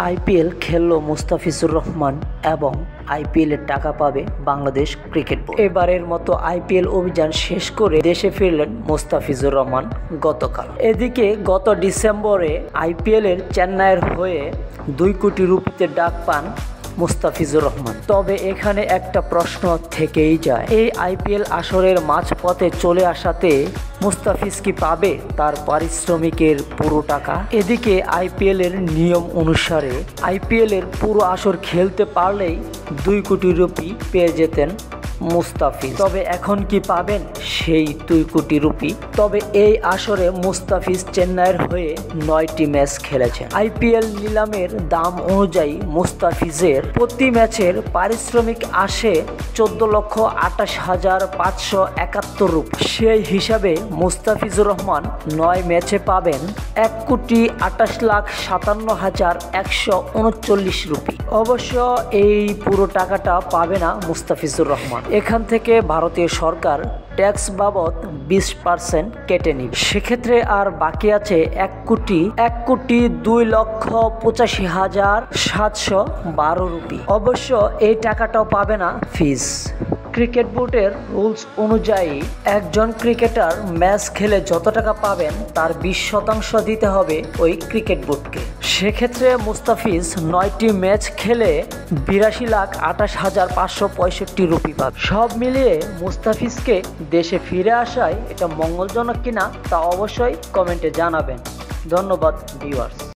IPL খেললো মুস্তাফিজুর রহমান এবং IPL এর টাকা পাবে বাংলাদেশ ক্রিকেট বোর্ড। এবারের মতো আইপিএল অভিযান শেষ করে দেশে ফিরলেন মুস্তাফিজুর রহমান গতকাল। এদিকে গত ডিসেম্বরে আইপিএল এর চেন্নাইয়ের হয়ে 2 কোটি রুপিতে ডাক পান মুস্তাফিজুর রহমান। তবে এখানে একটা প্রশ্ন থেকেই যায়, এই আইপিএল আসরের মাঝপথে চলে আসাতে মুস্তাফিজ কি পাবে তার পারিশ্রমিকের পুরো টাকা? এদিকে আইপিএল এর নিয়ম অনুসারে আইপিএল এর পুরো আসর খেলতে পারলেই 2 কোটি রুপি পেয়ে যেতেন মুস্তাফিজ। তবে এখন কি পাবেন সেই 2 কোটি রুপি? তবে এই আসরে মুস্তাফিজ চেন্নাইয়ের হয়ে 9টি ম্যাচ খেলেছেন। আইপিএল নিলামের দাম অনুযায়ী মুস্তাফিজের প্রতি ম্যাচের পারিশ্রমিক আসে 14,28,571 রুপি। সেই হিসাবে মুস্তাফিজুর রহমান 9 ম্যাচে পাবেন 1,58,57,139 রুপি। অবশ্য এই পুরো টাকাটা পাবে না মুস্তাফিজুর রহমান। এখান থেকে ভারতীয় সরকার ট্যাক্স বাবদ 20% কেটে নিবে। সেক্ষেত্রে আর বাকি আছে 1,02,85,712 রুপি। অবশ্য এই টাকাটাও পাবে না ফিজ। ক্রিকেট বোর্ডের রুলস অনুযায়ী একজন ক্রিকেটার ম্যাচ খেলে যত টাকা পাবেন তার 20% দিতে হবে ওই ক্রিকেট বোর্ডকে। সেক্ষেত্রে মুস্তাফিজ 9টি ম্যাচ খেলে 82,28,565 রুপি পাবে। সব মিলিয়ে মুস্তাফিজকে দেশে ফিরে আসায় এটা মঙ্গলজনক কিনা তা অবশ্যই কমেন্টে জানাবেন। ধন্যবাদ ভিউয়ার্স।